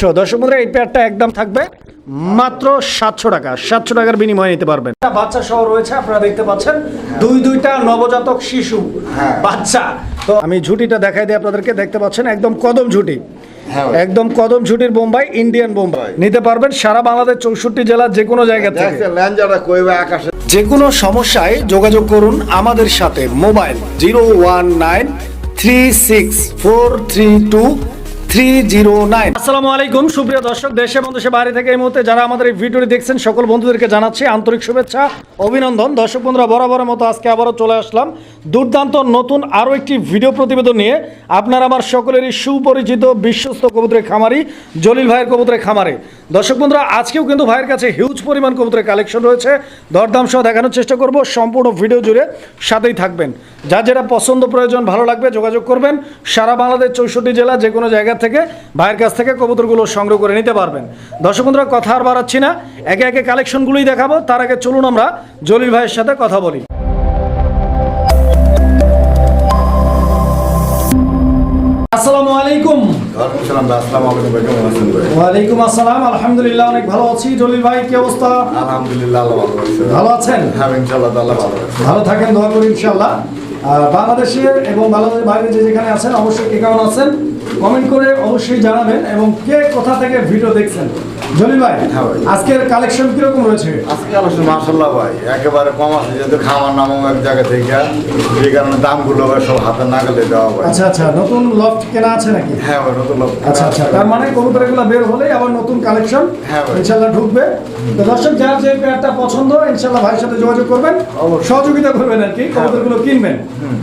700। দর্শক বন্ধুরা এই পেয়ারটা একদম থাকবে মাত্র 700 টাকা। 700 টাকার বিনিময়ে নিতে পারবেন। বাচ্চা সহ রয়েছে, আপনারা দেখতে পাচ্ছেন দুইটা নবজাতক শিশু বাচ্চা। তো আমি ঝুটিটা দেখাই দিই আপনাদেরকে, দেখতে পাচ্ছেন একদম কদম ঝুটি, একদম কদম ঝুটির বোম্বাই, ইন্ডিয়ান বোম্বাই নিতে পারবেন সারা বাংলাদেশ 64 জেলার যে কোনো জায়গা থেকে। যে কোনো সমস্যায় যোগাযোগ করুন আমাদের সাথে। মোবাইল 01936432309। আসসালামু আলাইকুম সুপ্রিয় দর্শক, দেশে এবং দেশের বাইরে থেকে এই মুহূর্তে যারা আমাদের এই ভিডিওটি দেখছেন সকল বন্ধুদেরকে জানাচ্ছি আন্তরিক শুভেচ্ছা, অভিনন্দন। দর্শক বন্ধুরা, বরাবরের মতো আজকে আবারও চলে আসলাম দুর্দান্ত নতুন আরও একটি ভিডিও প্রতিবেদন নিয়ে। আপনার আমার সকলেরই সুপরিচিত বিশ্বস্ত কবুতরের খামারি জলিল ভাইয়ের কবুতরের খামারে। দর্শক বন্ধুরা, আজকেও কিন্তু ভাইয়ের কাছে হিউজ পরিমাণ কবুতরের কালেকশন রয়েছে, দরদাম সহ দেখানোর চেষ্টা করব। সম্পূর্ণ ভিডিও জুড়ে সাথেই থাকবেন। যার যেটা পছন্দ প্রয়োজন ভালো লাগবে যোগাযোগ করবেন। সারা বাংলাদেশ 64 জেলা যে কোনো জায়গা থেকে ভাইয়ের কাছ থেকে কবুতরগুলো সংগ্রহ করে নিতে পারবেন। দর্শক বন্ধুরা, কথা আর বাড়াচ্ছি না, একে একে কালেকশনগুলোই দেখাবো। তার আগে চলুন আমরা জলিল ভাইয়ের সাথে কথা বলি। আসসালামু আলাইকুম। ওয়ালাইকুম আসসালাম। আলহামদুলিল্লাহ, অনেক ভালো আছি। জলিল ভাই, কি অবস্থা? আলহামদুলিল্লাহ, ভালো আছেন? হ্যাঁ ইনশাআল্লাহ ভালো আছি। ভালো থাকেন, দোয়া করি ইনশাআল্লাহ। বাংলাদেশের এবং বাংলাদেশের বাইরে যে যেখানে আছেন অবশ্যই কে কেমন আছেন কমেন্ট করে অবশ্যই জানাবেন, এবং কে কোথা থেকে ভিডিও দেখছেন। জলিল ভাই, আজকের কালেকশন কিরকম রয়েছে? আজকে কালেকশন মাশাআল্লাহ ভাই একেবারে কম আছে, যেহেতু খামার নামও এক জায়গা থেকে, এই কারণে দামগুলো সব হাতে নাগালে দেওয়া ভাই। আচ্ছা আচ্ছা, নতুন লফট কেনা আছে নাকি? হ্যাঁ ভাই, নতুন লফট। আচ্ছা আচ্ছা, তার মানে কবুতরগুলো বের হলেই আবার নতুন কালেকশন ইনশাআল্লাহ ঢুকবে। তো দর্শক, যার যে পেয়ারটা পছন্দ ইনশাআল্লাহ ভাইয়ের সাথে যোগাযোগ করবেন, সহযোগিতা করবেন আর কি, কবুতরগুলো কিনবেন।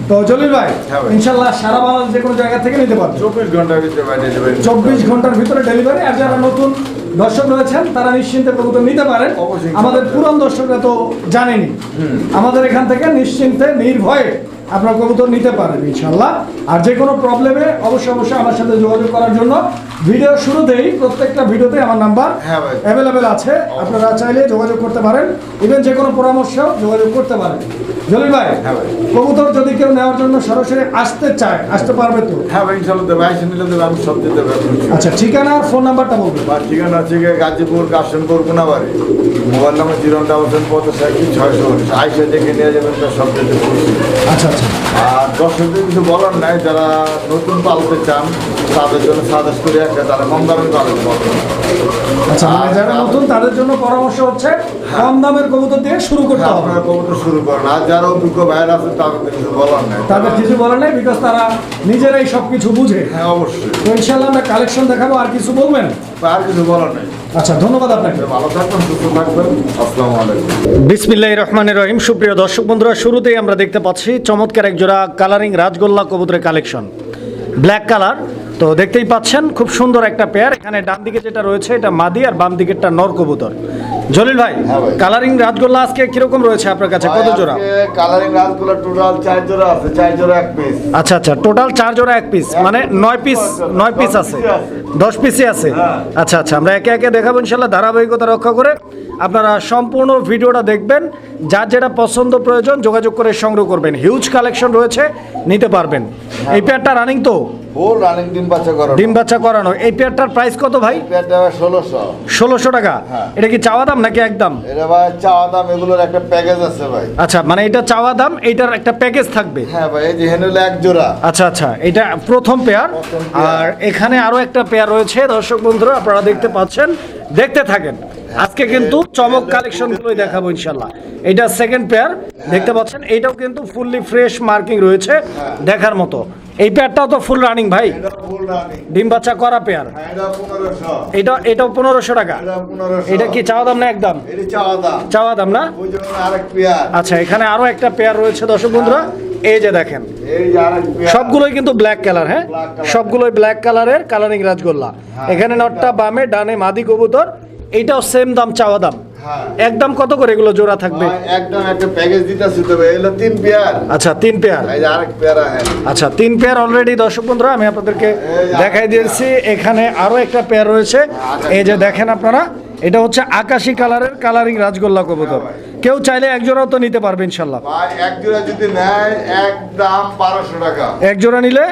তো জলিল ভাই, ইনশাআল্লাহ সারা বাংলাদেশ যে কোনো জায়গা থেকে নিতে পারবেন। 24 ঘন্টার ভিতরে ভাই ডেলিভারি। 24 ঘন্টার ভিতরে ডেলিভারি। আর যারা নতুন দর্শক রয়েছেন তারা নিশ্চিন্তে কবুতর নিতে পারেন। আমাদের পুরান দর্শকরা তো জানেনি, আমাদের এখান থেকে নিশ্চিন্তে নির্ভয়ে আপনার কবুতর নিতে পারেন ইনশাআল্লাহ। আর যে কোনো প্রবলেমে অবশ্যই আমার সাথে যোগাযোগ করার জন্য ভিডিও শুরুতেই প্রত্যেকটা ভিডিওতে আমার নাম্বার অ্যাভেলেবেল আছে, আপনারা চাইলে যোগাযোগ করতে পারেন। ইভেন যে কোনো পরামর্শ যোগাযোগ করতে পারেন। জলিল ভাই, কবুতর যদি কেউ নেওয়ার জন্য সরাসরি আসতে চায়, আসতে পারবে তো? হ্যাঁ ভাই ইনশাআল্লাহ দেব, আইসে নিলে দেব, আমি সব দিতে পারবো। আচ্ছা, ঠিকানা আর ফোন নাম্বারটা বলবেন। ঠিকানা হচ্ছে গাজীপুর কাশিমপুর কোনাবাড়ি, মোবাইল নাম্বার 07556 আইসে দেখে নিয়ে যাবেন, তার সব দিতে পারবো। আচ্ছা আচ্ছা। আর দর্শকদের কিছু বলার নাই, যারা নতুন পালতে চান তাদের জন্য সাজেস্ট করে একটা, তারা কম দামে পালতে পারবেন। আচ্ছা, মানে যারা নতুন তাদের জন্য পরামর্শ হচ্ছে কম দামের কবুতর দিয়ে শুরু করতে হবে। আপনারা কবুতর শুরু করেন। আর যারা অভিজ্ঞ ভাইয়ের আছে তাদের কিছু বলার নাই, তাদের কিছু বলার নাই, বিকজ তারা নিজেরাই সবকিছু বুঝে। হ্যাঁ অবশ্যই। তো ইনশাআল্লাহ আমরা কালেকশন দেখাবো। আর কিছু বলবেন? আর কিছু বলার নাই। আচ্ছা, ধন্যবাদ আপনাকে। ভালো থাকবেন, সুস্থ থাকবেন। আসসালামু আলাইকুম। বিসমিল্লাহির রহমানির রহিম। সুপ্রিয় দর্শক বন্ধুরা, শুরুতেই আমরা দেখতে পাচ্ছি চমৎকার এক জোড়া কালারিং রাজগোল্লা কবুতরের কালেকশন, ব্ল্যাক কালার। তো দেখতেই পাচ্ছেন খুব সুন্দর একটা পেয়ার। এখানে ডান দিকে যেটা রয়েছে এটা মাদি, আর বাম দিকেরটা নর কবুতর। জলিল ভাই, কালারিং রাজগোল্লা আজকে কিরকম রয়েছে আপনার কাছে? কত জোড়া? কালারিং রাজগোল্লা টোটাল 4 জোড়া আছে, 4 জোড়া 1 পিস। আচ্ছা আচ্ছা, টোটাল 4 জোড়া 1 পিস, মানে 9 পিস আছে, 10 পিসই আছে। আচ্ছা আচ্ছা, আমরা একে একে দেখাবো ইনশাআল্লাহ, ধারাবাহিকতা রক্ষা করে। আপনারা সম্পূর্ণ ভিডিওটা দেখবেন, যার যেটা পছন্দ প্রয়োজন যোগাযোগ করে সংগ্রহ করবেন। হিউজ কালেকশন রয়েছে, নিতে পারবেন। এই পেয়ারটা রানিং তো? ফুল রানিং, ডিম বাচ্চা করানো। এই পেয়ারটার প্রাইস কত ভাই? পেয়ারটা 1600 টাকা। এটা কি চাওয়া দাম নাকি একদম? এটা ভাই চাওয়া দাম, এগুলোর একটা প্যাকেজ আছে ভাই। আচ্ছা, মানে এটা চাওয়া দাম, এইটার একটা প্যাকেজ থাকবে। হ্যাঁ ভাই, এই যে হেনলে এক জোড়া। আচ্ছা আচ্ছা, এটা প্রথম পেয়ার। আর এখানে আরো একটা পেয়ার রয়েছে দর্শক বন্ধুরা, আপনারা দেখতে পাচ্ছেন, দেখতে থাকেন। আজকে কিন্তু চমক কালেকশন গুলোই দেখাবো ইনশাআল্লাহ। এটা সেকেন্ড পেয়ার দেখতে পাচ্ছেন, এইটাও কিন্তু ফুললি ফ্রেশ মার্কিং রয়েছে, দেখার মতো। এই পেয়ারটাও তো ফুল রানিং ভাই, ডিম বাচ্চা করা পেয়ার। এটাও 1500 টাকা। এটা কি চাওয়া দাম না একদম? চাওয়া দাম না? আচ্ছা, এখানে আরো একটা পেয়ার রয়েছে দর্শক বন্ধুরা, এই যে দেখেন, সবগুলোই কিন্তু ব্ল্যাক কালার। হ্যাঁ, সবগুলোই ব্ল্যাক কালারের কালারিং রাজগোল্লা। এখানে নটটা বামে, ডানে মাদি কবুতর। এইটাও সেম দাম, চাওয়া দাম। একদম কত করে এগুলো জোড়া থাকবে? একদম একটা প্যাকেজ দিতেছি তবে এগুলো 3 পেয়ার। আচ্ছা, 3 পেয়ার। এই যে আরেক পেয়ার আছে। আচ্ছা, 3 পেয়ার অলরেডি দর্শক বন্ধুরা আমি আপনাদেরকে দেখাই দিয়েছি। এখানে আরো একটা পেয়ার রয়েছে, এই যে দেখেন আপনারা, এটা হচ্ছে আকাশী কালারের কালারিং রাজগোল্লা কবুতর। কেউ চাইলে এক জোড়াও তো নিতে পারবে ইনশাআল্লাহ। ভাই এক জোড়া যদি নেয় একদম 1200 টাকা। এক জোড়া নিলে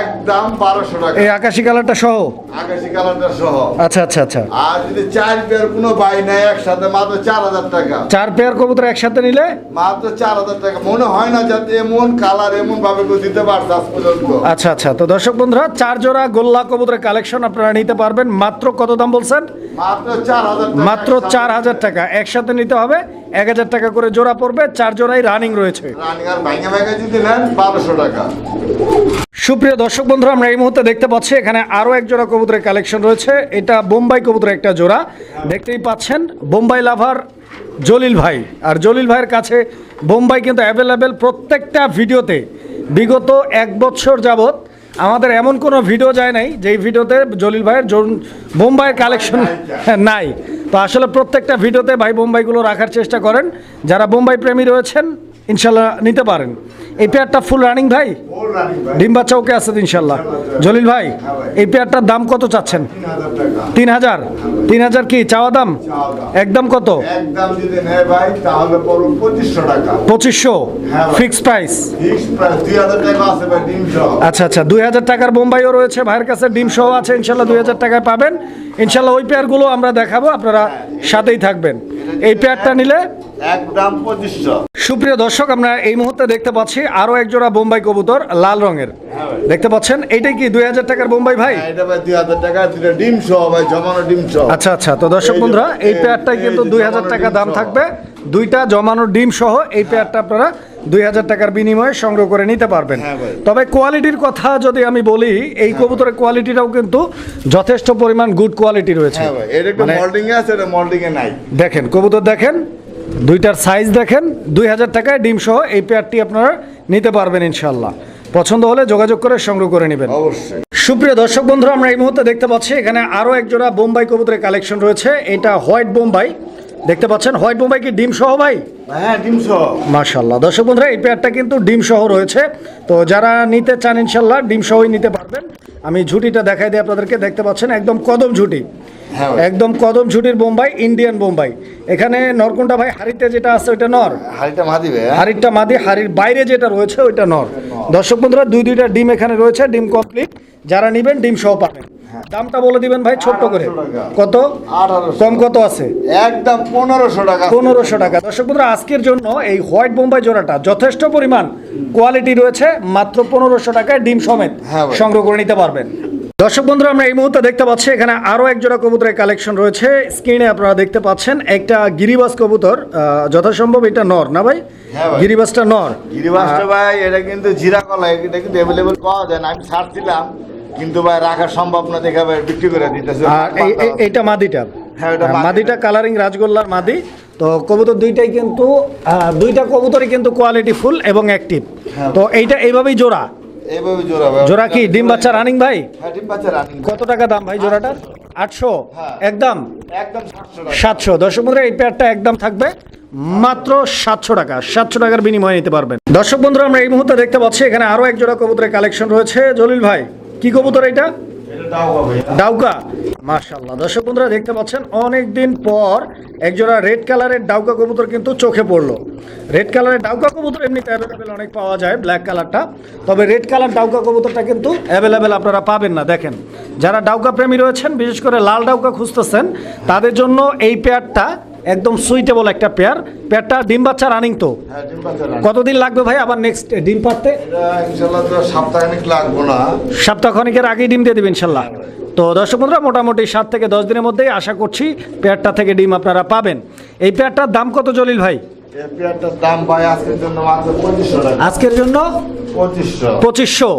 একদম 1200 টাকা। এই আকাশী কালারটা সহ আকাশি কালারটা সহ। আচ্ছা আচ্ছা আচ্ছা, আর যদি 4 পেয়ার কোনো ভাই নেয় একসাথে মাত্র 4000 টাকা। 4 পেয়ার কবুতর একসাথে নিলে মাত্র 4000 টাকা। মনে হয় না যাতে এমন কালার এমন ভাবে কেউ দিতে পারছে আজ পর্যন্ত। আচ্ছা আচ্ছা, তো দর্শক বন্ধুরা 4 জোড়া গোল্লা কবুতরের কালেকশন আপনারা নিতে পারবেন মাত্র কত দাম বলছেন? মাত্র 4000 টাকা। মাত্র 4000 টাকা। একসাথে নিতে হবে 1000 টাকা করে জোড়া পড়বে, 4 জোড়াই রানিং রয়েছে। রানিং আর ভাঙা ভাঙা যদি নেন 1200 টাকা। সুপ্রিয় দর্শক বন্ধুরা, আমরা এই মুহূর্তে দেখতে পাচ্ছি এখানে আরো এক জোড়া কবুতরের কালেকশন রয়েছে। এটা বোম্বাই কবুতরের একটা জোড়া, দেখতেই পাচ্ছেন বোম্বাই লাভার জলিল ভাই। আর জলিল ভাইয়ের কাছে বোম্বাই কিন্তু অ্যাভেলেবেল প্রত্যেকটা ভিডিওতে। বিগত 1 বছর যাবত আমাদের এমন কোনো ভিডিও যায় নাই যেই ভিডিওতে জলিল ভাইয়ের বোম্বাইয়ের কালেকশন নাই। তো আসলে প্রত্যেকটা ভিডিওতে ভাই বোম্বাইগুলো রাখার চেষ্টা করেন। যারা বোম্বাই প্রেমী রয়েছেন ইনশাল্লাহ নিতে পারেন। এই পেয়ারটা ফুল রানিং ভাই, ফুল রানিং ভাই। ডিম বাচ্চা ওকে আছে তো ইনশাল্লাহ। জলিল ভাই এই পেয়ারটার দাম কত চাচ্ছেন? 3000 টাকা। 3000 কি চাওয়া দাম? চাওয়া দাম। একদম কত? একদম যদি নেয় ভাই তাহলে পড়ো 2500 টাকা। 2500 হ্যাঁ ভাই। Fix price. ফিক্স প্রাইস 2000 টাকা আছে ভাই ডিম সহ। আচ্ছা আচ্ছা, 2000 টাকার বোম্বাইও রয়েছে ভাইয়ের কাছে, ডিম সহ আছে ইনশাল্লাহ 2000 টাকায় পাবেন ইনশাল্লাহ। ওই পেয়ারগুলো আমরা দেখাবো, আপনারা সাথেই থাকবেন। এই পেয়ারটা নিলে একদম 2500। সুপ্রিয় দর্শক, আমরা এই মুহূর্তে দেখতে পাচ্ছি আরো এক জোড়া বোম্বাই কবুতর লাল রঙের, দেখতে পাচ্ছেন। এইটাই কি 2000 টাকার বোম্বাই ভাই? হ্যাঁ, এটা ভাই 2000 টাকা, দুটো ডিম সহ ভাই, জমানো ডিম সহ। আচ্ছা আচ্ছা, তো দর্শক বন্ধুরা এই পেয়ারটাই কিন্তু 2000 টাকা দাম থাকবে, দুইটা জমানো ডিম সহ। এই পেয়ারটা আপনারা 2000 টাকার বিনিময়ে সংগ্রহ করে নিতে পারবেন। হ্যাঁ ভাই। তবে কোয়ালিটির কথা যদি আমি বলি, এই কবুতরের কোয়ালিটিটাও কিন্তু যথেষ্ট পরিমাণ গুড কোয়ালিটি রয়েছে। হ্যাঁ ভাই, এটা একটু মানে মোল্ডিং এ আছে, এটা মোল্ডিং এ নাই। দেখেন কবুতর, দেখেন দুইটার সাইজ দেখেন। 2000 টাকায় ডিম সহ এই পেয়ারটি আপনারা নিতে পারবেন ইনশাল্লাহ। পছন্দ হলে যোগাযোগ করে সংগ্রহ করে নেবেন অবশ্যই। সুপ্রিয় দর্শক বন্ধুরা, আমরা এই মুহূর্তে দেখতে পাচ্ছি এখানে আরো এক জোড়া বোম্বাই কবুতরের কালেকশন রয়েছে। এটা হোয়াইট বোম্বাই, দেখতে পাচ্ছেন। হোয়াইট বোম্বাই কি ডিম সহ ভাই? হ্যাঁ, ডিম সহ। মাশাআল্লাহ, দর্শক বন্ধুরা এই পেয়ারটা কিন্তু ডিম সহ রয়েছে। তো যারা নিতে চান ইনশাল্লাহ ডিম সহই নিতে পারবেন। আমি ঝুটিটা দেখাই দিই আপনাদেরকে, দেখতে পাচ্ছেন একদম কদম ঝুটি, হ্যাঁ ভাই। একদম কদম ঝুটির বোম্বাই, ইন্ডিয়ান বোম্বাই। এখানে নরকুন্ডা ভাই হাড়িতে যেটা আছে ওইটা নর, হাড়িটা মাদি ভাই। হাড়িটা মাদি, হাড়ির বাইরে যেটা রয়েছে ওইটা নর। দর্শক বন্ধুরা দুইটা ডিম এখানে রয়েছে, ডিম কমপ্লিট। যারা নিবেন ডিম সহ পাবেন। দামটা বলে দিবেন ভাই ছোট্ট করে। 1800 টাকা। কত? 1800। কম কত আছে? একদম 1500 টাকা। 1500 টাকা। দর্শক বন্ধুরা আজকের জন্য এই হোয়াইট বোম্বাই জোড়াটা যথেষ্ট পরিমাণ কোয়ালিটি রয়েছে, মাত্র 1500 টাকায় ডিম সমেত হ্যাঁ ভাই। সংগ্রহ করে নিতে পারবেন। দর্শক বন্ধুরা আমরা এই মুহূর্তে দেখতে পাচ্ছি এখানে আরো এক জোড়া কবুতরের কালেকশন রয়েছে। স্ক্রিনে আপনারা দেখতে পাচ্ছেন একটা গিরিবাজ কবুতর, যথাসম্ভব এটা নর না ভাই? হ্যাঁ ভাই। গিরিবাজটা নর। গিরিবাসটা ভাই, এটা কিন্তু জিরা কলা, এটা কিন্তু অ্যাভেলেবল পাওয়া যায় না। আমি ছাড়ছিলাম কিন্তু ভাই রাখা সম্ভব না, দেখা ভাই বিক্রি করে দিতেছে। আর এইটা মাদিটা, হ্যাঁ, এটা মাদি। মাদিটা কালারিং রাজগোল্লার মাদি। তো কবুতর দুইটাই কিন্তু দুইটা কবুতরই কিন্তু কোয়ালিটি ফুল এবং অ্যাক্টিভ। হ্যাঁ। তো এইটা এইভাবেই জোড়া, এইভাবে জোড়া ভাই। জোড়া কি ডিম বাচ্চা রানিং ভাই? হ্যাঁ, ডিম বাচ্চা রানিং। কত টাকা দাম ভাই জোড়াটার? 800 হ্যাঁ। একদম একদম 700 টাকা। 700। দর্শক বন্ধুরা এই পেয়ারটা একদম থাকবে মাত্র 700 টাকা। 700 টাকার বিনিময়ে নিতে পারবেন। দর্শক বন্ধুরা আমরা এই মুহূর্তে দেখতে পাচ্ছি এখানে আরো এক জোড়া কবুতরের কালেকশন রয়েছে। জলিল ভাই কি কবুতর এটা? এটা ডাউকা ভাই। ডাউকা, মাশাআল্লাহ। দর্শক বন্ধুরা দেখতে পাচ্ছেন অনেক দিন পর একজোড়া রেড কালারের ডাউকা কবুতর কিন্তু চোখে পড়লো। রেড কালারের ডাউকা কবুতর এমনিতে অ্যাভেলেবেল অনেক পাওয়া যায়, ব্ল্যাক কালারটা। তবে রেড কালার ডাউকা কবুতরটা কিন্তু অ্যাভেলেবেল আপনারা পাবেন না। দেখেন যারা ডাউকা প্রেমী রয়েছেন, বিশেষ করে লাল ডাউকা খুঁজতেছেন, তাদের জন্য এই পেয়ারটা একদম সুইটেবল একটা পেয়ার। পেয়ারটা ডিম বাচ্চা রানিং তো? হ্যাঁ, ডিম বাচ্চা রানিং। কতদিন লাগবে ভাই আবার নেক্সট ডিম পাড়তে? এটা ইনশাআল্লাহ তো সপ্তাহখানেক লাগবে না। সপ্তাহখানেকের আগেই ডিম দিয়ে দেবেন ইনশাল্লাহ। তো দর্শক বন্ধুরা মোটামুটি 7 থেকে 10 দিনের মধ্যেই আশা করছি পেয়ারটা থেকে ডিম আপনারা পাবেন। এই পেয়ারটার দাম কত জলিল ভাই? এই পেয়ারটার দাম ভাই আজকের জন্য মাত্র 2500 টাকা। আজকের জন্য 2500। 2500